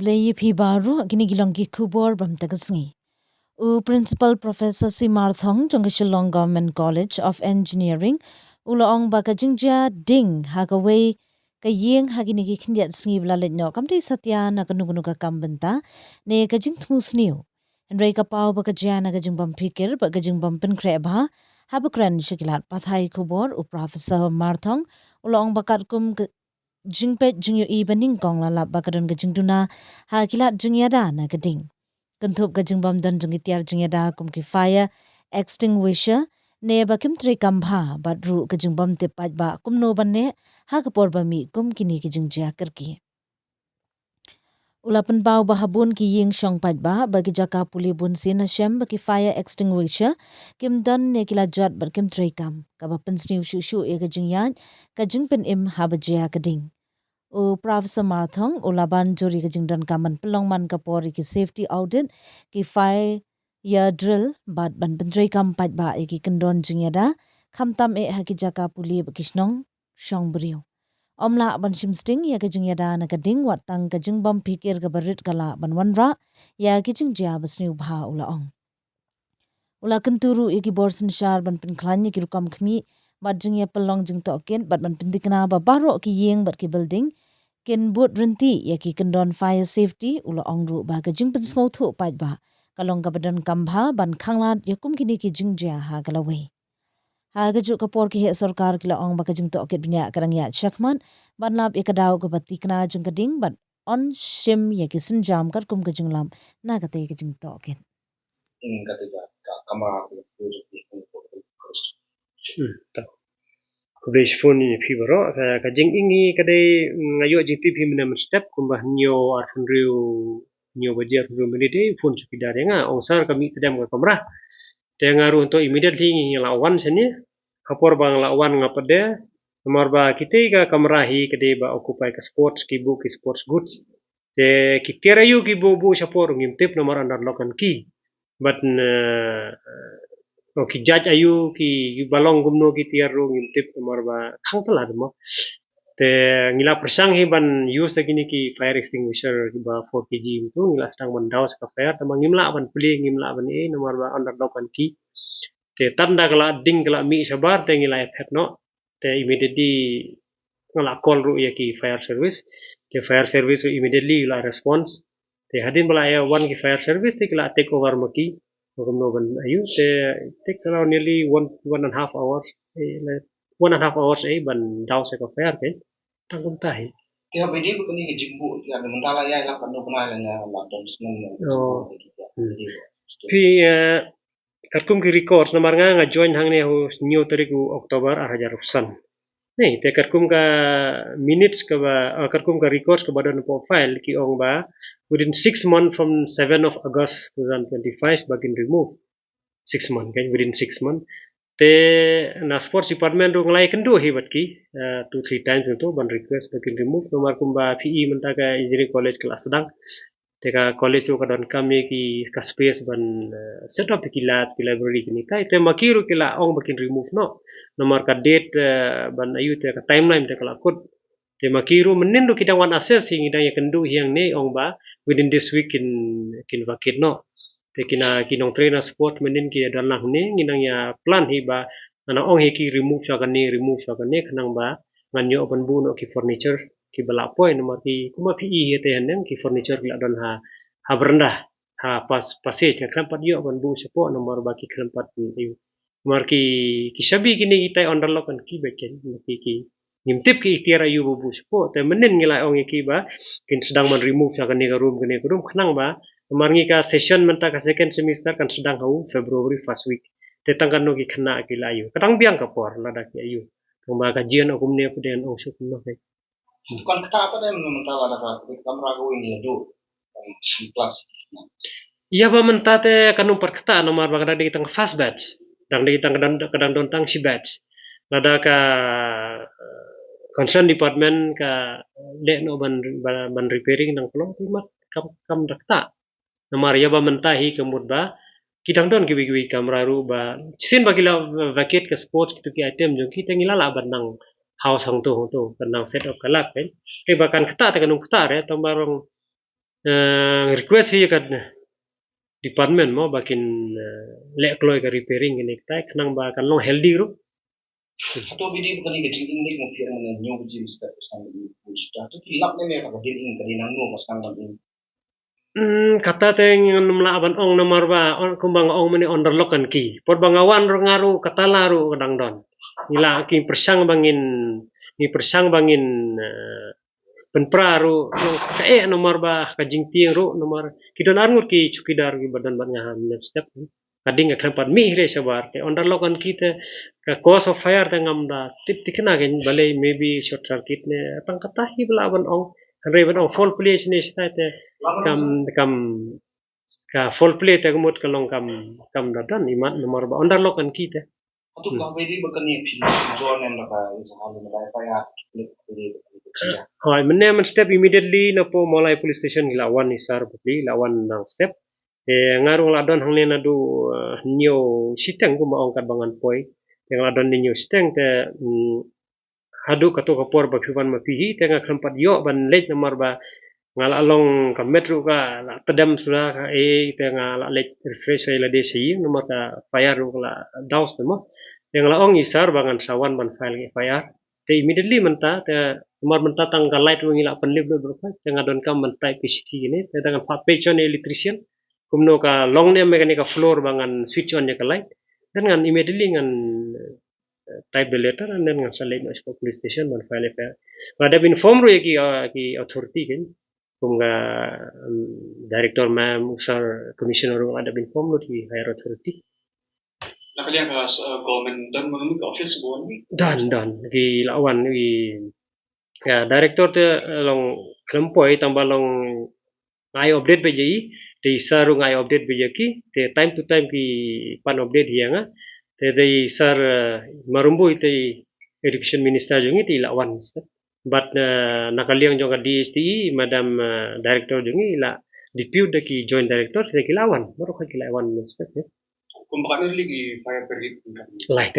Blei phi baru gini gilong gi kubor bam tagasngi. Principal Professor Simar Thong jong Shillong Government College of Engineering uloong bakajingja ding hagaway kayeng hagini gi khindiat sngi blalet no kamti satya na kanugunu ka kambenta ne kajing thmusniu. Henry ka pau bakajya na kajing bam pikir bakajing bam penkre ba habakran shikilat pathai kubor Professor Marthong uloong bakat kum jingpet jingyu ibaning kong lalap bakadon gajingduna ha kilat jingyada na gading. Kentup gajingbam dan jingitiar jingyada kum ki fire extinguisher ne bakim tri kambha badru gajingbam te paj ba kum no banne ha kapor bami kum kini gajingjia kerki. Ulapan pau bahabun ki ying shong paj ba bagi jaka puli bun sin shem bagi fire extinguisher kim dan ne kila jat berkim tri kam kabapen sniu shu e gajingyat kajingpen im habajia gading. Professor Marthong ulaban juri kejingdan kaman pelongman kapori ki safety audit ki fire ya drill bat ban pendrai kampat ba ki kendon jingyada khamtam e haki jaka puli bakishnong shong brio omla ban shimsting ya kejingyada na kading watang kejingbam pikir kabarit kala ban wanra ya kijingja basniu bha ulaong ula kenturu iki borsen shar ban penklanya ki rukam khmi bat jingya pelong jing token bat ban pendikna ba baro ki yeng bat ki building kin but renti ya ki kendon fire safety ulo ongru ba ka jingpen sngo thu paj ba kalong ka badan kambha ban khanglat yakum kini ki jingjia ha galawe ha gaju kapor ki he sarkar ki la ong ba ka jing to ket binya karang ya chakman ban lap ikadaw ka bati kna jing kading ban on shim ya ki sunjam kar kum ka jinglam na ka te ka jing to ket katiba kamera ko Kubesh phone ni phi baro ka jing ingi kadai ngayo jing tv mina step kumbah nyo arfunriu nyo bajar ru menide phone chuki dare nga ongsar kami kedam ka kamera te ngaru untuk immediately ngi lawan sini kapor bang lawan ngapade nomor ba kite ka kamera hi kadai ba occupy ka sports ki bu ki sports goods te kitera yu ki bu sapor ngimtip nomor andar lokan ki but ki judge ayu ki balong gumno ki tiaru ngintip nomor ba khang pala mo te ngila persang hi ban use gini ki fire extinguisher ba 4 kg itu ngila stang ban daus ka fire tamang ngimla ban puli ngimla ban e nomor ba under dokan ki te tanda kala ding kala mi sabar te ngila effect no te immediately ngala call ru ya ki fire service te fire service immediately la response te hadin bala ya one ki fire service te kila take over maki Noban ayu it takes around nearly one and a half hours. 1.5 hours ban daw sa fire ke tangkum tahi. Kaya pwede ko kani jimbo ya mentala ya la panu pernah na laptop seneng. Fi karkum ki records namar nga join hang ne ho new tariku Oktober 2000. Nih te karkum ka minutes ka ba karkum ka records ka badan profile ki ong ba within 6 months from 7 of August 2025 bagin remove 6 months kan within 6 months te na sports department ro nglai kendo hebat ki 2-3 times itu ban request bagin remove nomor kumba PE mentaga engineering college kelas sedang te ka college ro kadon kami ki ka space ban set up ki lab ki library ni kai te makiru ki la ong bagin remove no nomor ka date ban ayu te ka timeline te kala kod te makiru menindo kita wan access hingi dang ya kendu hiang ne ong ba within this week kin vakit no te kina kinong trainer sport menin ki dan lah ne nginang ya plan hi ba ana ong hi ki remove sa kan ne kanang ba nganyo ban bu no ki furniture ki bala poi nomor ki kuma pi hi te hanen ki furniture la don ha berendah ha pasage ka krampat yo ban bu sepo nomor ba ki krampat ni marki kisabi kini kita underlokan ki beken ki ngimtip ki ikhtiar ayu bubu sepo te menin ngila ong ki ba kin sedang man remove sa kani ka room kenang ba marngi ka session menta ka second semester kan sedang hau February first week te tangkan no ki khana ki layu kadang biang ka por lada ki ayu tong ba kajian akum ne puden ong suk no ke Kan kata apa deh mentala ada kamera ko ini do kelas iya ba menta te kanum perkata nomor ba kada di tang fast batch dang di tang kadang don tang si batch lada ka concern department ka le no ban repairing nang pelong timat kam dakta namar ya ba mentahi kemud ba kidang don kiwi kamera ru ba sin ba kila vacate ka sports kitu ki item jong kita ngilala ban nang house hang to kanang set up kalak kan bahkan kata ta kanung kata re tambarong request hi kan department mo bakin lek kloy ka repairing ini tai kenang ba kan long healthy ro. Atau bidi bukan ini kecil ini mau firman yang nyawa kecil sekarang ini sudah tu kilap ni mereka kadin ini kadin nangno pas kandang ini. Kata teng melaban ong nomor ba on kumbang ong meni underlock kan ki. Por bangawan ro ngaru kata laru kadang don. Ila ki persang bangin penpraru kae nomor ba kajing tiang ro nomor kita narngur ki cukidar ki badan bat ngaham step kading kampat mi re sabar ke underlock kan kita ka cause of fire tengam da tip tikna gen balai maybe short circuit ne tang katahi belaban ong reban ong fall place ne state kam ka fall play te gumut kalong kam dadan imat nomor ba underlock kan kita. Atau kau bidi bukan ini film John yang mereka sehari mereka ya bidi kerja. Hai men step immediately na po Molay police station lawan isar bukli lawan nang step ngarung ladon hangne na du nyo siteng ko maongkat bangan poi yang ladon ni nyo siteng te hadu kato kapor ba phiwan mapihi te nga khampat yo ban lej namar ba ngala along ka metro ka la tedam sura ka te nga la lej refresh la de si nomor ka fire la daus temo yang la ong isar bangan sawan ban file fire te immediately menta te nomor menta tang ka light wengi la penlib do berapa te ngadon kam mentai PCT ini te dengan pa pechon electrician kumno ka long ne mekanika floor bangan switch on ya ka light dan ngan immediately ngan type the letter and then ngan salay no police station man file fa ada inform ro ki authority kan kumga director ma'am usar commissioner ro ada inform ro ki higher authority Nakalian ka government dan menurut ka office sebuah ni. Dan ki lawan ki ya director te long klempoi tambah long ngai update beji te sarung ngai update beji ki te time to time ki pan update hianga te dei sar marumbu ite education minister jongi ti lawan but nakaliang jonga DSTI madam director jongi la depute ki joint director te ki lawan baru ki lawan minister Kumbakan lagi fire permit. lai